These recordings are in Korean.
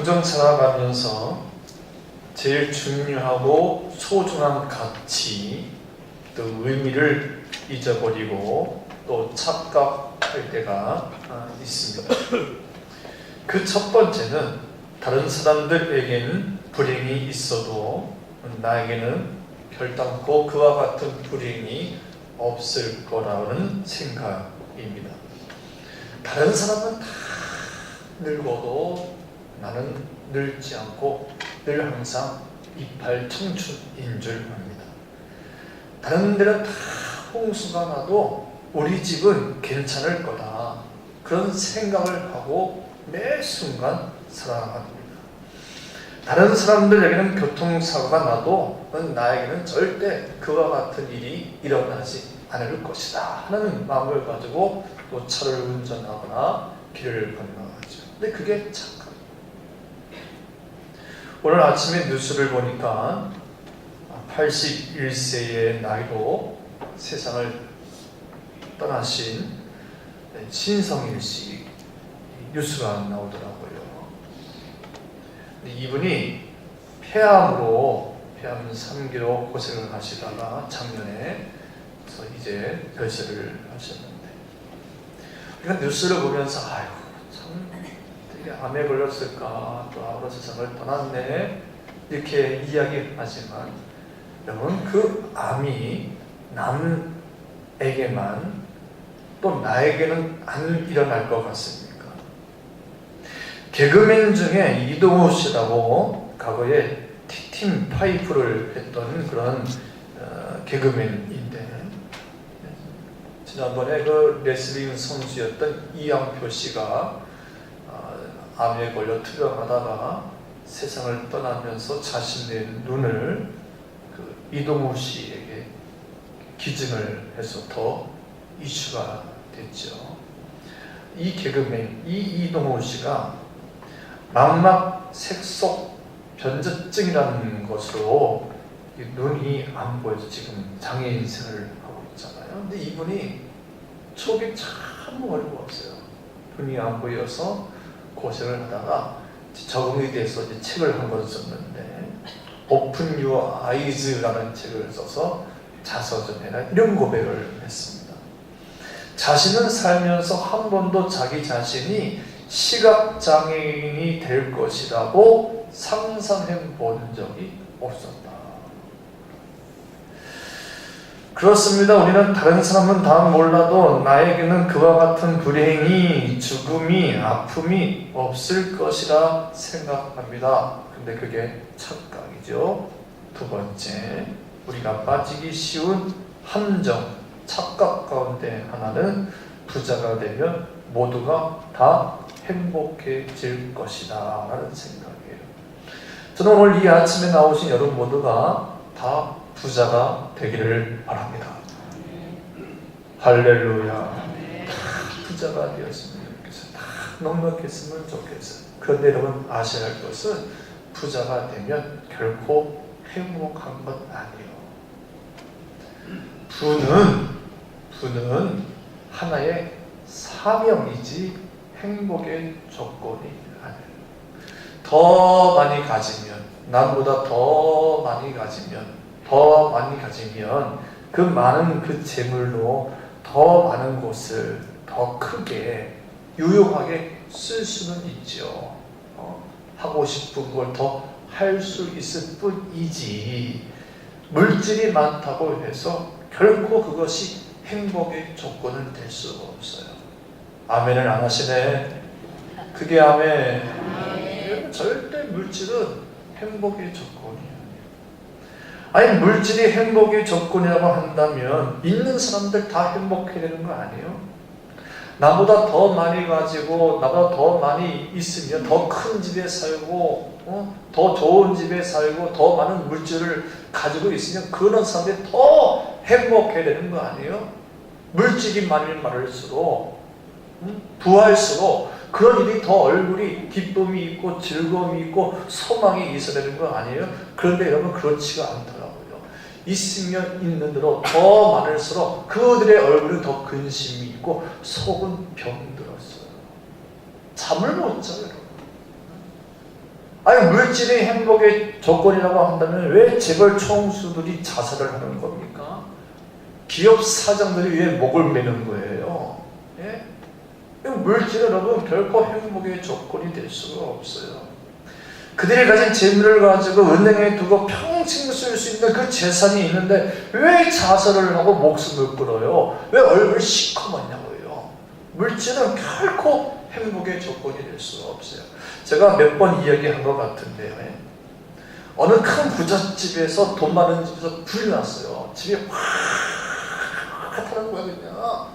영정 살아가면서 제일 중요하고 소중한 가치, 또 의미를 잊어버리고 또 착각할 때가 있습니다. 그 첫 번째는 다른 사람들에게는 불행이 있어도 나에게는 결단코 그와 같은 불행이 없을 거라는 생각입니다. 다른 사람은 다 늙어도 나는 늙지 않고 늘 항상 이팔 청춘인 줄 압니다. 다른 데는 다 홍수가 나도 우리 집은 괜찮을 거다, 그런 생각을 하고 매 순간 살아갑니다. 다른 사람들에게는 교통사고가 나도 나에게는 절대 그와 같은 일이 일어나지 않을 것이다 하는 마음을 가지고 또 차를 운전하거나 길을 건너가죠. 근데 그게 착각. 오늘 아침에 뉴스를 보니까 81세의 나이로 세상을 떠나신 신성일 씨 뉴스가 나오더라고요. 이분이 폐암으로 폐암 3기로 고생을 하시다가 작년에 이제 별세를 하셨는데, 그러니까 뉴스를 보면서 아이고 참 되게 암에 걸렸을까, 또 아무런 세상을 떠났네, 이렇게 이야기하지만 여러분, 그 암이 남에게만 또 나에게는 안 일어날 것 같습니까? 개그맨 중에 이동우 씨라고 과거에 티팀 파이프를 했던 그런 개그맨인데, 지난번에 그 레슬링 선수였던 이양표 씨가 암에 걸려 투병하다가 세상을 떠나면서 자신의 눈을 이동우 씨에게 기증을 해서 더 이슈가 됐죠. 이 개그맨 이동우 씨가 망막 색속 변조증이라는 것으로 눈이 안 보여서 지금 장애인 생활을 하고 있잖아요. 근데 이분이 초기 참 어려웠어요. 눈이 안 보여서 고생을 하다가 적응이 돼서 이제 책을 한 권 썼는데, Open Your Eyes라는 책을 써서 자서전에나 이런 고백을 했습니다. 자신은 살면서 한 번도 자기 자신이 시각장애인이 될 것이라고 상상해 본 적이 없었다. 그렇습니다. 우리는 다른 사람은 다 몰라도 나에게는 그와 같은 불행이, 죽음이, 아픔이 없을 것이라 생각합니다. 근데 그게 착각이죠. 두 번째, 우리가 빠지기 쉬운 함정, 착각 가운데 하나는 부자가 되면 모두가 다 행복해질 것이다 라는 생각이에요. 저는 오늘 이 아침에 나오신 여러분 모두가 다 부자가 되기를 바랍니다. 할렐루야. 다 부자가 되었으면 좋겠어요. 다 넉넉했으면 좋겠어요. 그런데 여러분 아셔야 할 것은 부자가 되면 결코 행복한 것 아니에요. 부는 하나의 사명이지 행복의 조건이 아니에요. 더 많이 가지면, 남보다 더 많이 가지면 그 많은 그 재물로 더 많은 곳을 더 크게 유용하게 쓸 수는 있죠. 하고 싶은 걸 더 할 수 있을 뿐이지, 물질이 많다고 해서 결코 그것이 행복의 조건은 될 수가 없어요. 아멘을 안 하시네. 그게 아멘. 절대 물질은 행복의 조건이 아니에요. 아니, 물질이 행복의 조건이라고 한다면 있는 사람들 다 행복해야 되는 거 아니에요? 나보다 더 많이 가지고 나보다 더 많이 있으면 더 큰 집에 살고 더 좋은 집에 살고 더 많은 물질을 가지고 있으면 그런 사람들이 더 행복해야 되는 거 아니에요? 물질이 많을수록 부할수록 그런 일이 더 얼굴이 기쁨이 있고 즐거움이 있고 소망이 있어야 되는 거 아니에요? 그런데 여러분 그렇지가 않더라고요. 있으면 있는 대로 더 많을수록 그들의 얼굴은 더 근심이 있고 속은 병들었어요. 잠을 못 자요. 아니 물질이 행복의 조건이라고 한다면 왜 재벌 총수들이 자살을 하는 겁니까? 기업 사장들이 왜 목을 매는 거예요? 예? 물질은 여러분 결코 행복의 조건이 될 수가 없어요. 그들이 가진 재물을 가지고 은행에 두고 평생 쓸 수 있는 그 재산이 있는데 왜 자살을 하고 목숨을 끊어요? 왜 얼굴 시커먼냐고요? 물질은 결코 행복의 조건이 될 수가 없어요. 제가 몇 번 이야기한 것 같은데요. 어느 큰 부잣집에서 돈 많은 집에서 불이 났어요. 집이 확 타는 거야 그냥.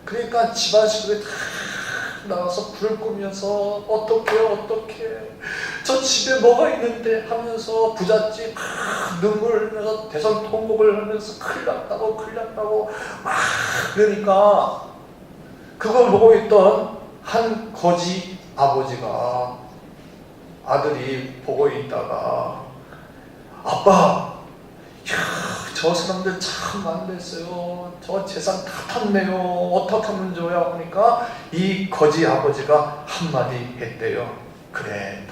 그러니까 집안 식구들이 다 나와서 불을 끄면서 어떡해 저 집에 뭐가 있는데 하면서 부잣집 눈물 흘리면서 대성통곡을 하면서 큰일 났다고 막 그러니까 그걸 보고 있던 한 거지 아버지가 아들이 보고 있다가 아빠 저 사람들 참 안 됐어요. 저 재산 다 탔네요. 어떻게 하면 좋아요? 하니까 이 거지 아버지가 한마디 했대요. 그래,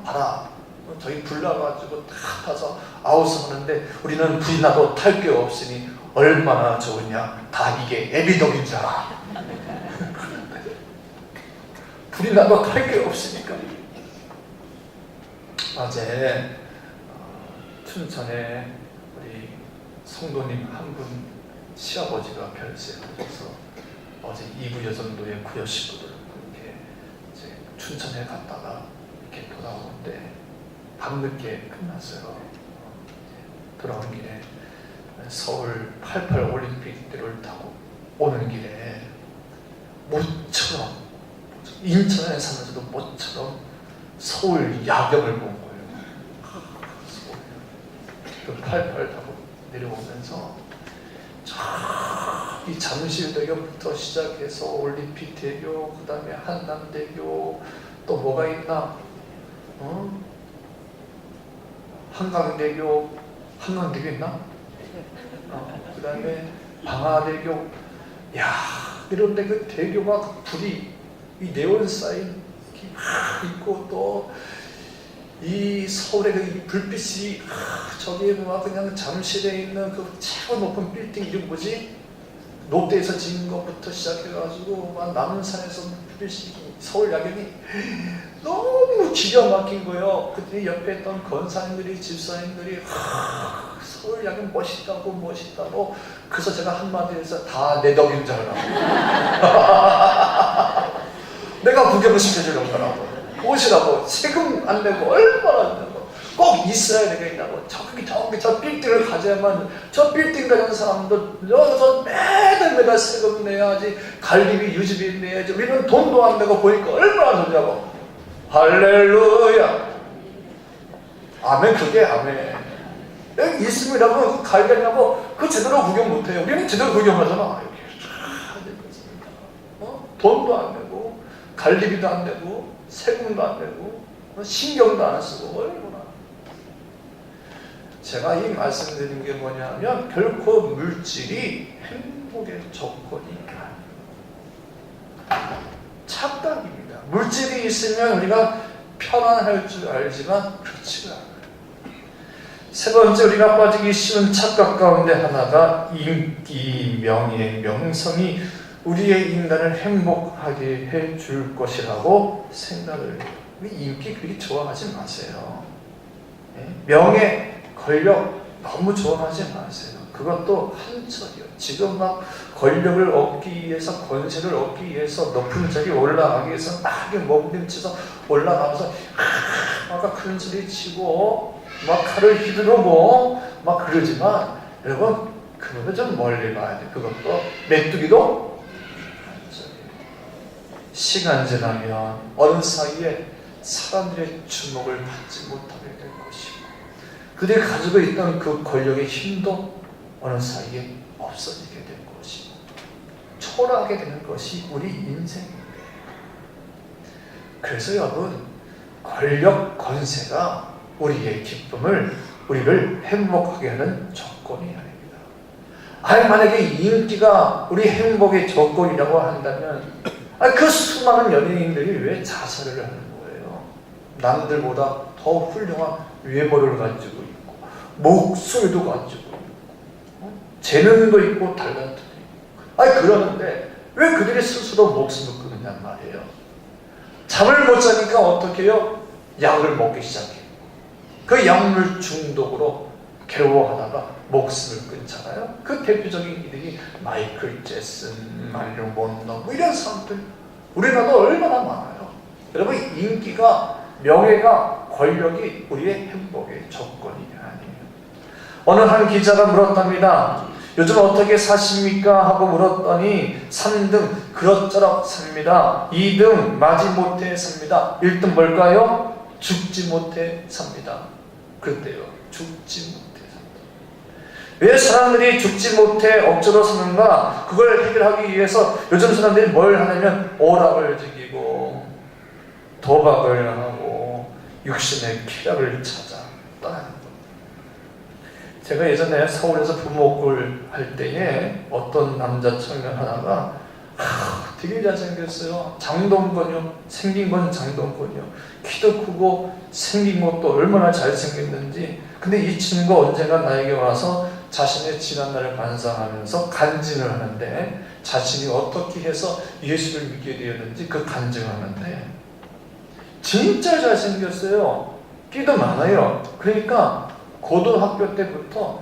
봐라. 저희 불 나가지고 다 타서 아우성하는데 우리는 불이 나도 탈 게 없으니 얼마나 좋으냐. 다 이게 애비덕인 줄 알아. 불이 나도 탈 게 없으니까. 어제 춘천에 우리 성도님 한 분 시아버지가 별세하셔서 어제 이부 여전도의 구여 식구들 이렇게 이제 춘천에 갔다가 이렇게 돌아오는데 밤늦게 끝났어요. 돌아온 길에 서울 88 올림픽대로를 타고 오는 길에 모처럼 인천에 사면서도 모처럼 서울 야경을 본 거예요. 그 88 타고 내려오면서 이 잠실대교부터 시작해서 올림픽대교, 그 다음에 한남대교, 또 뭐가 있나? 한강대교 있나? 그 다음에 방화대교. 야, 이런데 그 대교가 그 불이 이 네온 사인 있고 또 이 서울의 그 불빛이 저기 막 그냥 잠실에 있는 그 최고 높은 빌딩 이름 뭐지? 롯데에서 지은 것부터 시작해가지고 막 남산에서 불빛이 서울 야경이 너무 기가 막힌 거예요. 그때 옆에 있던 건사님들이 집사님들이 서울 야경 멋있다고 그래서 제가 한마디 해서 다 내 덕인 줄 알아. 내가 구경을 시켜주려고 하라고. 오시라고. 세금 안 내고 얼마나 안 내고 꼭 있어야 되겠다고. 저 빌딩을 가져야만 저 빌딩 가진 사람들 저 매달 세금 내야지. 관리비 유지비 내야지. 우리는 돈도 안 내고 보니까 얼마나 좋냐고. 할렐루야. 아멘. 그게 아멘. 여기 있음이라고 그 갈비냐고 그 제대로 구경 못해요. 우리는 제대로 구경하잖아. 돈도 안 내고 관리비도 안 내고 세금도 안 내고 신경도 안 쓰고 얼마나. 제가 이 말씀드린 게 뭐냐면 결코 물질이 행복의 조건이 아닙니다. 착각입니다. 물질이 있으면 우리가 편안할 줄 알지만 그렇지가 않아요. 세 번째 우리가 빠지기 쉬운 착각 가운데 하나가 인기, 명예, 명성이 우리의 인간을 행복하게 해줄 것이라고 생각을 해요. 인기 그렇게 좋아하지 마세요. 명예, 권력 너무 좋아하지 마세요. 그것도 한철이요. 지금 막 권력을 얻기 위해서, 권세를 얻기 위해서, 높은 자리에 올라가기 위해서 막 몸부림쳐서 올라가면서 막 큰 소리 치고 막 칼을 휘두르고 막 그러지만 여러분 그거는 좀 멀리 가야 돼. 그것도 메뚜기도 시간 지나면 어느 사이에 사람들의 주목을 받지 못하게 될 것이고 그들이 가지고 있던 그 권력의 힘도 어느 사이에 없어지게 될 것이고 초라하게 되는 것이 우리 인생입니다. 그래서 여러분 권력, 권세가 우리의 기쁨을, 우리를 행복하게 하는 조건이 아닙니다. 아니 만약에 인기가 우리 행복의 조건이라고 한다면 그 수많은 연예인들이 왜 자살을 하는 거예요? 남들보다 더 훌륭한 외모를 가지고 있고 목소리도 가지고 있고 재능도 있고 달란트도 있고 아니 그러는데 왜 그들이 스스로 목숨을 끊느냐 말이에요. 잠을 못 자니까 어떻게 해요? 약을 먹기 시작해요. 그 약물 중독으로 괴로워하다가 목숨을 끊잖아요. 그 대표적인 이들이 마이클 잭슨, 마릴린 먼로 뭐 이런 사람들 우리나라도 얼마나 많아요. 여러분 인기가 명예가 권력이 우리의 행복의 조건이 아니에요. 어느 한 기자가 물었답니다. 요즘 어떻게 사십니까? 하고 물었더니 3등 그럭저럭 삽니다. 2등 마지못해 삽니다. 1등 뭘까요? 죽지 못해 삽니다. 그런데요 죽지 못해 삽니다. 왜 사람들이 죽지 못해 억지로 사는가? 그걸 해결하기 위해서 요즘 사람들이 뭘 하냐면 오락을 즐기고 도박을 하고 육신의 쾌락을 찾아 떠나는 겁니다. 제가 예전에 서울에서 부목을 할 때에 어떤 남자 청년 하나가 되게 잘생겼어요. 장동건이요. 생긴 건 장동건이요. 키도 크고 생긴 것도 얼마나 잘생겼는지. 근데 이 친구가 언젠가 나에게 와서 자신의 지난날을 반성하면서 간증을 하는데 자신이 어떻게 해서 예수를 믿게 되었는지 그 간증하는데 진짜 잘생겼어요. 끼도 많아요. 그러니까 고등학교 때부터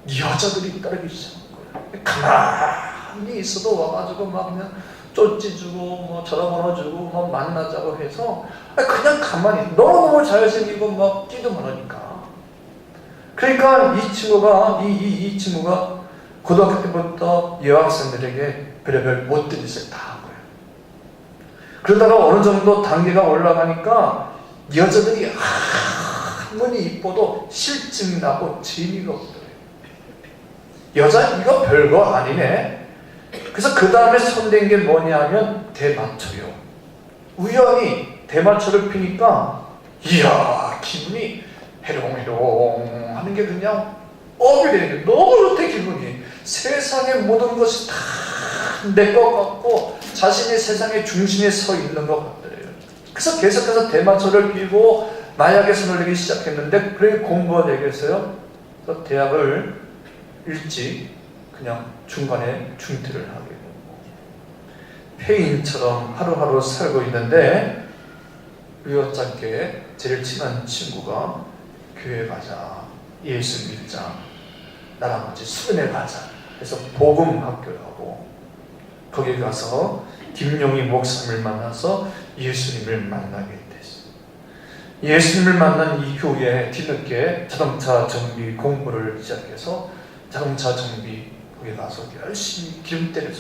여자들이 따르기 시작한 거예요. 가만히 있어도 와가지고 막 그냥 쪼찌주고 뭐 전화번호 주고 뭐 만나자고 해서 그냥 가만히 너무너무 잘생기고 막 끼도 많으니까. 그러니까 이 친구가 고등학교 때부터 여학생들에게 별의별 못된 짓을 다 한 거예요. 그러다가 어느 정도 단계가 올라가니까 여자들이 아무리 이뻐도 실증 나고 재미가 없더래요. 여자 이거 별거 아니네. 그래서 그 다음에 손댄 게 뭐냐면 대마초요. 우연히 대마초를 피니까 이야 기분이 해롱해롱 하는 게 그냥 업이 되는 게 너무 좋대. 기분이 세상의 모든 것이 다 내 것 같고 자신이 세상의 중심에 서 있는 것 같더래요. 그래서 계속해서 대마초를 피고 마약에 손을 내기 시작했는데 그렇게 공부가 되겠어요. 그래서 대학을 일찍 그냥 중간에 중퇴를 하게 되고 폐인처럼 하루하루 살고 있는데 우연찮게 제일 친한 친구가 교회 가자, 예수 믿자, 나랑 같이 수련회 가자 그래서 복음학교를 하고 거기 가서 김용희 목사님을 만나서 예수님을 만나게 됐어요. 예수님을 만난 이후에 뒤늦게 자동차 정비 공부를 시작해서 자동차 정비 거기 가서 열심히 기름때를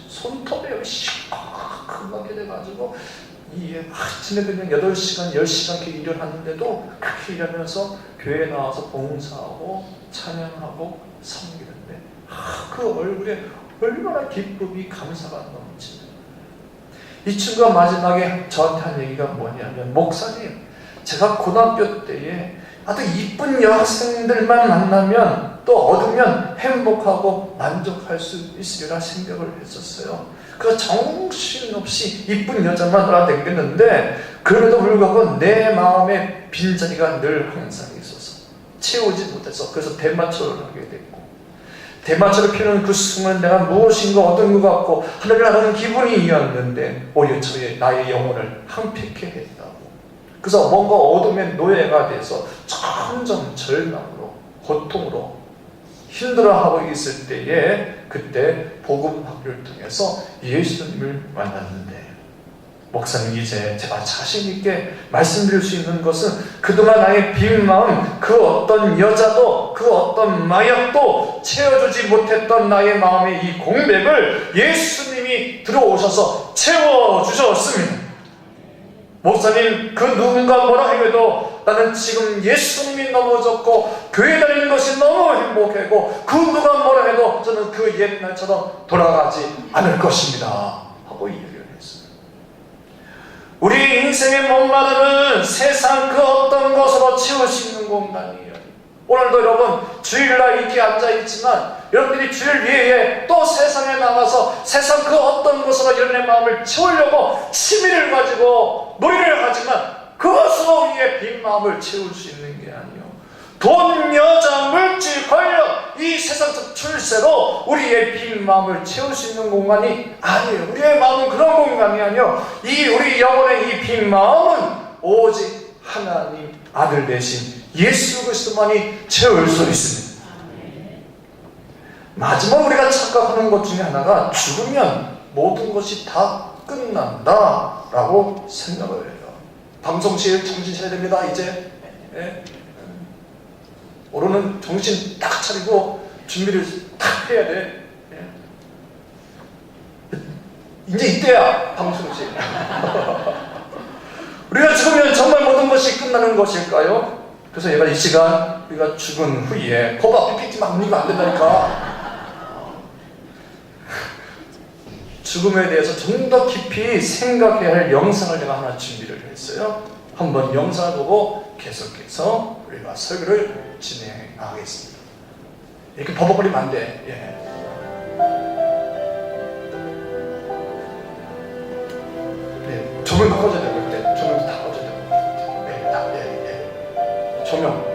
손톱에 시커멓게 돼가지고 아침에 그냥 8시간, 10시간 이렇게 일을 하는데도 그렇게 일하면서 교회에 나와서 봉사하고 찬양하고 섬기는데 그 얼굴에 얼마나 기쁨이 감사가 넘치는. 이 친구가 마지막에 저한테 한 얘기가 뭐냐면 목사님 제가 고등학교 때에 아주 이쁜 여학생들만 만나면 또 얻으면 행복하고 만족할 수 있으리라 생각을 했었어요. 그래서 정신없이 이쁜 여자만 돌아다녔는데 그럼에도 불구하고 내 마음에 빈자리가 늘 항상 있어서 채우지 못해서 그래서 대마초를 하게 됐고 대마초를 피우는 그 순간 내가 무엇인가 얻은 것 같고 하늘을 나가는 기분이었는데 오히려 나의 영혼을 황폐케 했다고. 그래서 뭔가 어둠의 노예가 돼서 점점 절망으로 고통으로 힘들어하고 있을 때에 그때 복음학교를 통해서 예수님을 만났는데 목사님 이제 제가 자신있게 말씀드릴 수 있는 것은 그동안 나의 빈 마음 그 어떤 여자도 그 어떤 마약도 채워주지 못했던 나의 마음의 이 공백을 예수님이 들어오셔서 채워주셨습니다. 목사님 그 누군가 뭐라 해도 나는 지금 예수님이 너무 좋고 교회 다니는 것이 너무 행복하고 그 누가 뭐라 해도 저는 그 옛날처럼 돌아가지 않을 것입니다 하고 얘기를 했어요. 우리 인생의 목마름은 세상 그 어떤 것으로 채울 수 있는 공간이에요. 오늘도 여러분 주일날 이렇게 앉아있지만 여러분들이 주일 외에 또 세상에 나가서 세상 그 어떤 것으로 여러분의 마음을 채우려고 취미를 가지고 놀이를 하지만 그것 빈 마음을 채울 수 있는 게 아니요 돈, 여자, 물질, 권력 이 세상적 출세로 우리의 빈 마음을 채울 수 있는 공간이 아니에요. 우리의 마음은 그런 공간이 아니요 이 우리 영혼의 이 빈 마음은 오직 하나님 아들 대신 예수 그리스도만이 채울 수 있습니다. 마지막 우리가 착각하는 것 중에 하나가 죽으면 모든 것이 다 끝난다 라고 생각을 해요. 방송실 정신 차려야 됩니다. 이제 오늘은 정신 딱 차리고 준비를 딱 해야 돼. 이제 이때야 방송실. 우리가 죽으면 정말 모든 것이 끝나는 것일까요? 그래서 얘가 이 시간 우리가 죽은 후에 거봐 PPT 막 올리면 안 된다니까. 죽음에 대해서 좀 더 깊이 생각해야 할 영상을 내가 하나 준비를 했어요. 한번 영상을 보고 계속해서 우리가 설교를 진행하겠습니다. 이렇게 버벅거리면 안 돼. 조명 다 꺼져야 되고 그때 조명 다 꺼져야 되고 조명.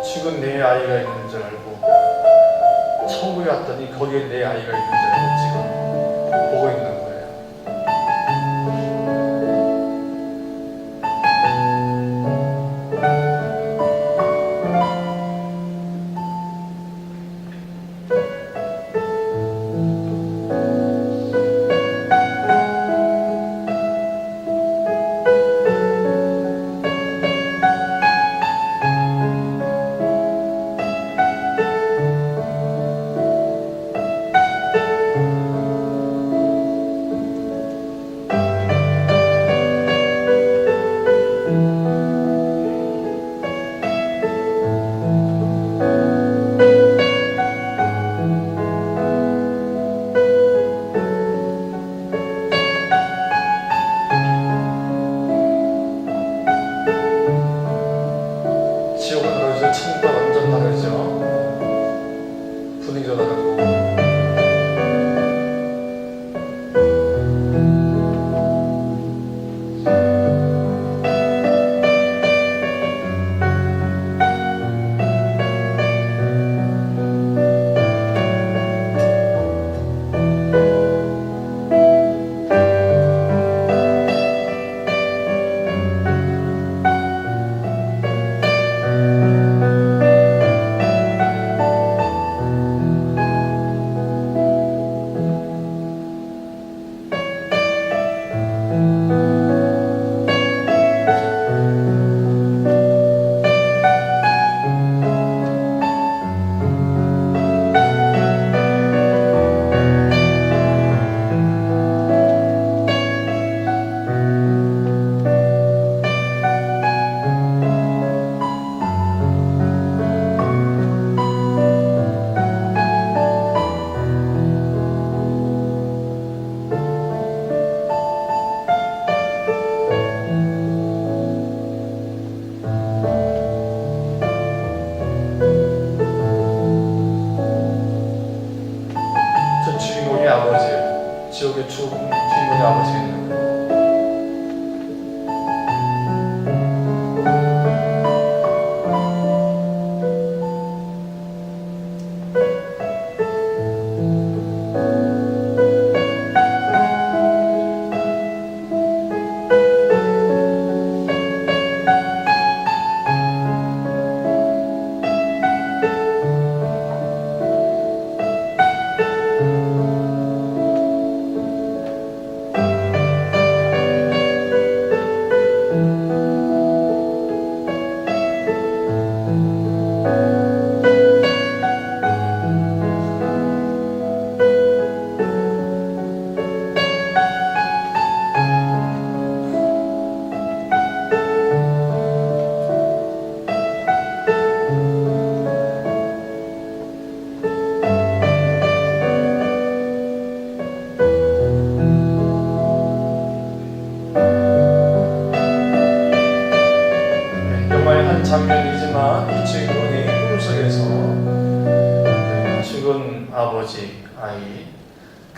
죽은 내 아이가 있는 줄 알고 천국에 왔더니 거기에 내 아이가 있는 줄 알고 지금 보고 있는 거예요. 지옥은 다르죠. 천국과 완전 다르죠. 분위기도 다르고.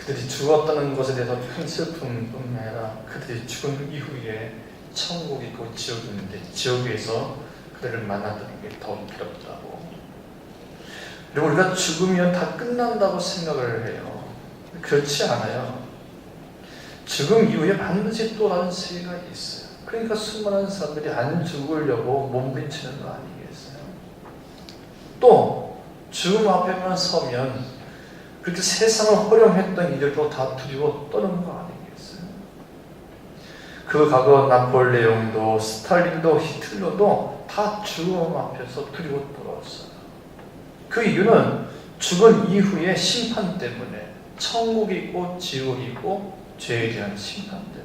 그들이 죽었다는 것에 대해서 큰 슬픔뿐만 아니라 그들이 죽은 이후에 천국이 있고 지옥이 있는데 지옥에서 그들을 만난다는 게 더 괴롭다고. 그리고 우리가 죽으면 다 끝난다고 생각을 해요. 그렇지 않아요. 죽음 이후에 반드시 또 다른 세계가 있어요. 그러니까 수많은 사람들이 안 죽으려고 몸부림치는 거 아니겠어요? 또 죽음 앞에만 서면 그렇게 세상을 호령했던 이들도 다 두려워 떠는 거 아니겠어요? 그 과거 나폴레옹도 스탈린도 히틀러도 다 죽음 앞에서 두려워 떨었어요. 그 이유는 죽은 이후의 심판 때문에, 천국이 있고 지옥이 있고 죄에 대한 심판 때문에.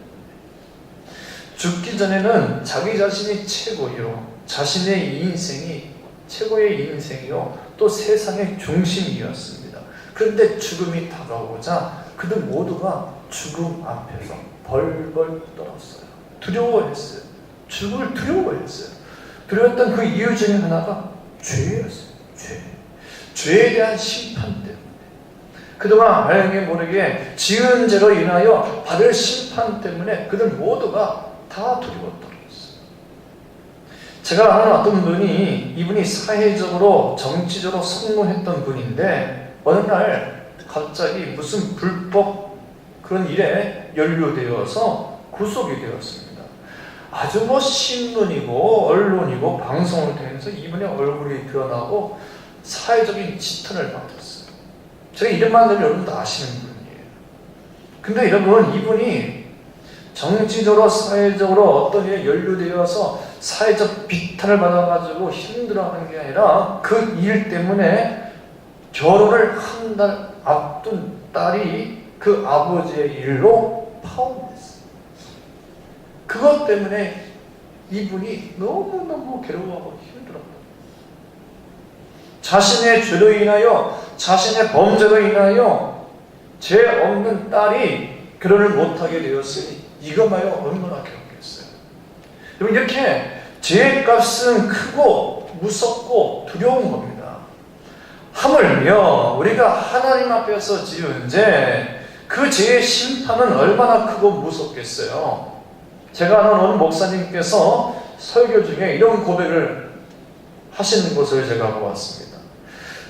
죽기 전에는 자기 자신이 최고요, 자신의 인생이 최고의 인생이요, 또 세상의 중심이었습니다. 그런데 죽음이 다가오자 그들 모두가 죽음 앞에서 벌벌 떨었어요. 두려워했어요. 죽음을 두려워했어요. 두려웠던 그 이유 중에 하나가 죄였어요. 죄에 대한 심판 때문에. 그동안 알게 모르게 지은 죄로 인하여 받을 심판 때문에 그들 모두가 다 두려워 떨었어요. 제가 아는 어떤 분이, 이분이 사회적으로 정치적으로 성공했던 분인데 어느 날 갑자기 무슨 불법 그런 일에 연루되어서 구속이 되었습니다. 아주 신문이고 언론이고 방송을 통해서 이분의 얼굴이 드러나고 사회적인 지탄을 받았어요. 제가 이름만 들으면 여러분도 아시는 분이에요. 근데 여러분, 이분이 정치적으로 사회적으로 어떤 일에 연루되어서 사회적 비탄을 받아가지고 힘들어하는 게 아니라 그 일 때문에 결혼을 한 달 앞둔 딸이 그 아버지의 일로 파혼됐어요. 그것 때문에 이분이 너무너무 괴로워하고 힘들었다. 자신의 죄로 인하여, 자신의 범죄로 인하여 죄 없는 딸이 결혼을 못하게 되었으니 이거마요 얼마나 괴롭겠어요. 여러분, 이렇게 죄의 값은 크고 무섭고 두려운 겁니다. 하물며 우리가 하나님 앞에서 지은 죄, 그 죄의 심판은 얼마나 크고 무섭겠어요. 제가 아는 어느 목사님께서 설교 중에 이런 고백을 하시는 것을 제가 보았습니다.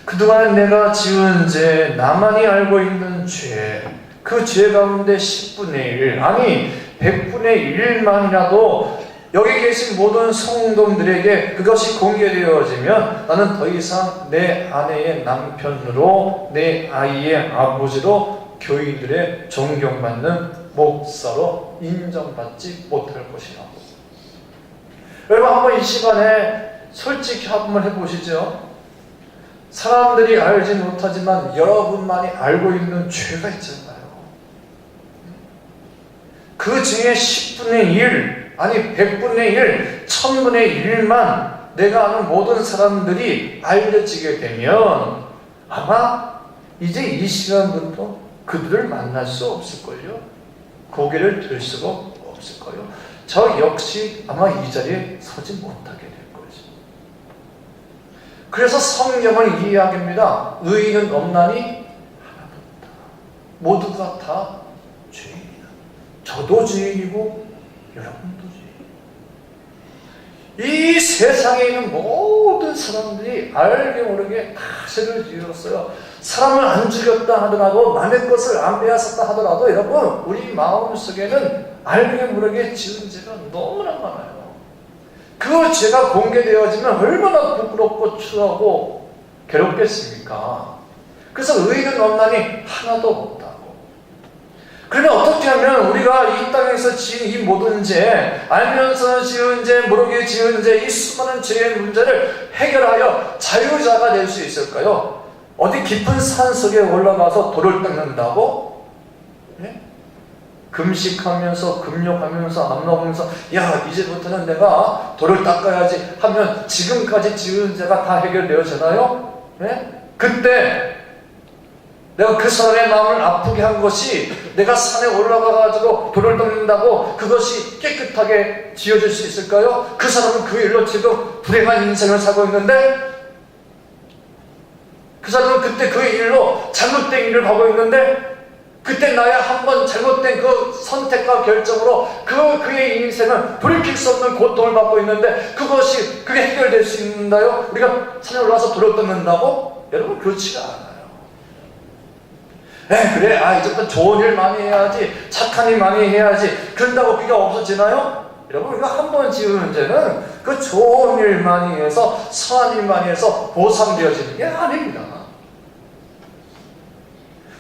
그동안 내가 지은 죄, 나만이 알고 있는 죄, 그 죄 가운데 10분의 1, 아니 100분의 1만이라도 여기 계신 모든 성도들에게 그것이 공개되어지면 나는 더 이상 내 아내의 남편으로, 내 아이의 아버지로, 교인들의 존경받는 목사로 인정받지 못할 것이라고. 여러분, 한번 이 시간에 솔직히 한번 해보시죠. 사람들이 알지 못하지만 여러분만이 알고 있는 죄가 있잖아요. 그 중에 10분의 1, 아니 100분의 1, 1000분의 1만 내가 아는 모든 사람들이 알려지게 되면 아마 이제 이 시간부터 그들을 만날 수 없을걸요. 고개를 들 수가 없을걸요. 저 역시 아마 이 자리에 서지 못하게 될 거죠. 그래서 성경은 이 이야기입니다. 의인은 없나니 하나도 없다. 모두가 다 죄인이다. 저도 죄인이고 여러분도 죄인. 이 세상에 있는 모든 사람들이 알게 모르게 다 죄를 지었어요. 사람을 안 죽였다 하더라도, 남의 것을 안 빼앗았다 하더라도 여러분, 우리 마음속에는 알게 모르게 지은 죄가 너무나 많아요. 그 죄가 공개되어지면 얼마나 부끄럽고 추하고 괴롭겠습니까? 그래서 의인은 없나니 하나도 없다고. 그러면 어떻게 하면 우리가 이 땅에서 지은 이 모든 죄, 알면서 지은 죄, 모르게 지은 죄, 이 수많은 죄의 문제를 해결하여 자유자가 될 수 있을까요? 어디 깊은 산 속에 올라가서 돌을 닦는다고? 네? 금식하면서, 금욕하면서, 안 먹으면서, 야, 이제부터는 내가 돌을 닦아야지 하면 지금까지 지은 죄가 다 해결되어지나요? 네? 그때 내가 그 사람의 마음을 아프게 한 것이, 내가 산에 올라가가지고 돌을 닦는다고 그것이 깨끗하게 지어질 수 있을까요? 그 사람은 그 일로 지금 불행한 인생을 살고 있는데, 그 사람은 그때 그 일로 잘못된 일을 하고 있는데, 그때 나야 한번 잘못된 그 선택과 결정으로 그의 인생은 돌이킬 수 없는 고통을 받고 있는데 그게 해결될 수 있나요? 우리가 산에 올라와서 돌을 뜯는다고? 여러분, 그렇지가 않아요. 그래, 이제부터 좋은 일 많이 해야지, 착한 일 많이 해야지, 그런다고 그게 없어지나요? 여러분, 우리가 한 번 지은 죄는 그 좋은 일 많이 해서, 선한 일 많이 해서 보상되어지는 게 아닙니다.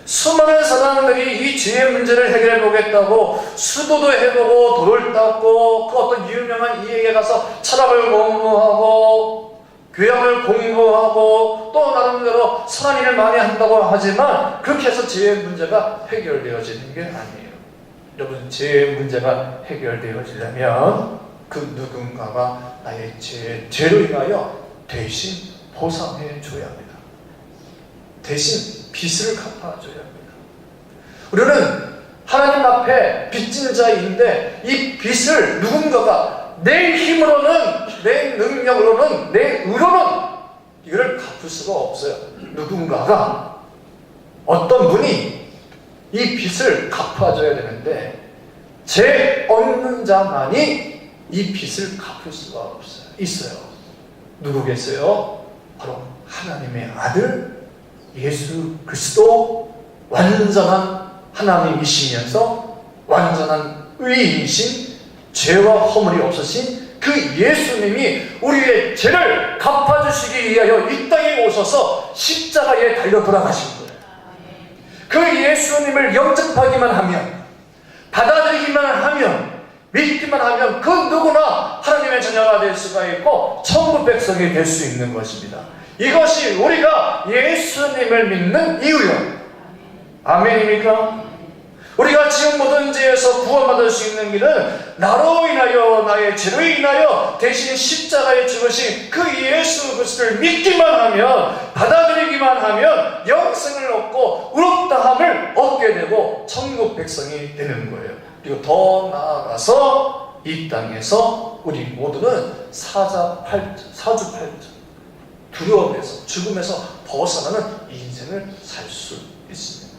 수많은 사람들이 이 죄의 문제를 해결해 보겠다고 수도도 해보고 돌을 닦고 그 어떤 유명한 이에게 가서 철학을 공부하고 교양을 공부하고 또 나름대로 선한 일을 많이 한다고 하지만 그렇게 해서 죄의 문제가 해결되어지는 게 아니에요. 여러분, 죄의 문제가 해결되어지려면 그 누군가가 나의 죄로 인하여 대신 보상해 줘야 합니다. 대신 빚을 갚아줘야 합니다. 우리는 하나님 앞에 빚진 자인데 이 빚을 누군가가 내 힘으로는, 내 능력으로는, 내 의로는 이걸 갚을 수가 없어요. 누군가가, 어떤 분이 이 빚을 갚아줘야 되는데 죄 없는 자만이 이 빚을 갚을 수가 있어요. 누구겠어요? 바로 하나님의 아들 예수 그리스도, 완전한 하나님이시면서 완전한 의인이신, 죄와 허물이 없으신 그 예수님이 우리의 죄를 갚아주시기 위하여 이 땅에 오셔서 십자가에 달려 돌아가신 거예요. 그 예수님을 영접하기만 하면, 받아들이기만 하면, 믿기만 하면 그 누구나 하나님의 자녀가 될 수가 있고 천국 백성이 될 수 있는 것입니다. 이것이 우리가 예수님을 믿는 이유요. 아멘입니까? 우리가 지금 모든 죄에서 구원받을 수 있는 길은 나로 인하여, 나의 죄로 인하여 대신 십자가에 죽으신 그 예수 그리스도를 믿기만 하면, 받아들이기만 하면 영생을 얻고 의롭다함을 얻게 되고 천국 백성이 되는 거예요. 그리고 더 나아가서 이 땅에서 우리 모두는 사주팔자 두려움에서, 죽음에서 벗어나는 인생을 살 수 있습니다.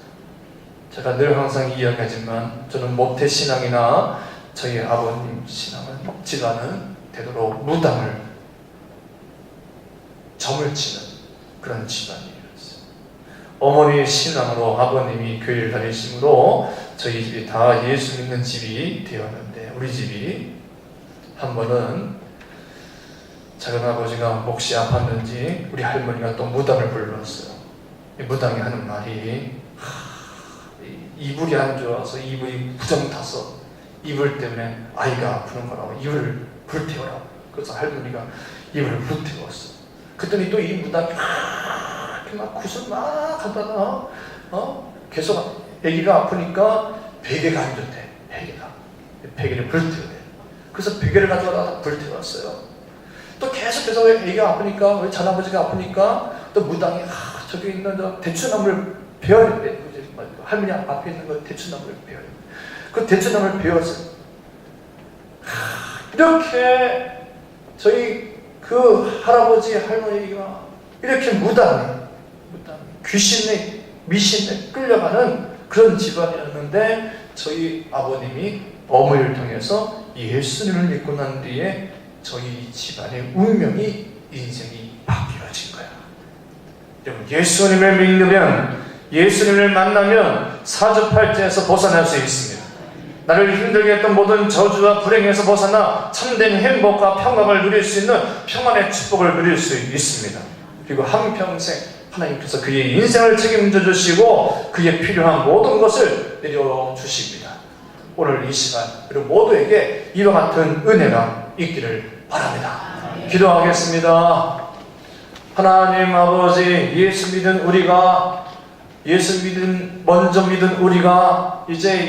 제가 늘 항상 이야기하지만 저는 모태신앙이나 저희 아버님 신앙을 먹지가는 되도록 무당을 점을 치는 그런 집안이었어요. 어머니의 신앙으로 아버님이 교회를 다니심으로 저희 집이 다 예수 믿는 집이 되었는데, 우리 집이 한 번은 작은 아버지가 몫이 아팠는지 우리 할머니가 또 무당을 불렀어요. 무당이 하는 말이, 이불이 안 좋아서 이불이 부정 타서 이불 때문에 아이가 아프는 거라고 이불을 불태워라. 그래서 할머니가 이불을 불태웠어. 그랬더니 또 이 무당이 이렇게 막 구슬 막 하다가 계속 아기가 아프니까 베개가 안 좋대. 베개를 불태워야 돼. 그래서 베개를 가져다가 불태웠어요. 또 계속해서 아기가 아프니까, 우리 전아버지가 아프니까 또 무당이 저기 있는 대추나무를 베어야 돼. 할머니 앞에 있는 거 대추나무를 베어요. 그 대추나무를 베었어요. 이렇게 저희 그 할아버지 할머니가 이렇게 무당에 귀신에 미신에 끌려가는 그런 집안이었는데, 저희 아버님이 어머니를 통해서 예수님을 믿고 난 뒤에 저희 집안의 운명이, 인생이 바뀌어진 거야. 여러분, 예수님을 믿으면, 예수님을 만나면 사주팔자에서 벗어날 수 있습니다. 나를 힘들게 했던 모든 저주와 불행에서 벗어나 참된 행복과 평강을 누릴 수 있는 평안의 축복을 누릴 수 있습니다. 그리고 한평생 하나님께서 그의 인생을 책임져 주시고 그의 필요한 모든 것을 내려주십니다. 오늘 이 시간 우리 모두에게 이와 같은 은혜가 있기를 바랍니다. 기도하겠습니다. 하나님 아버지, 예수 믿은 먼저 믿은 우리가 이제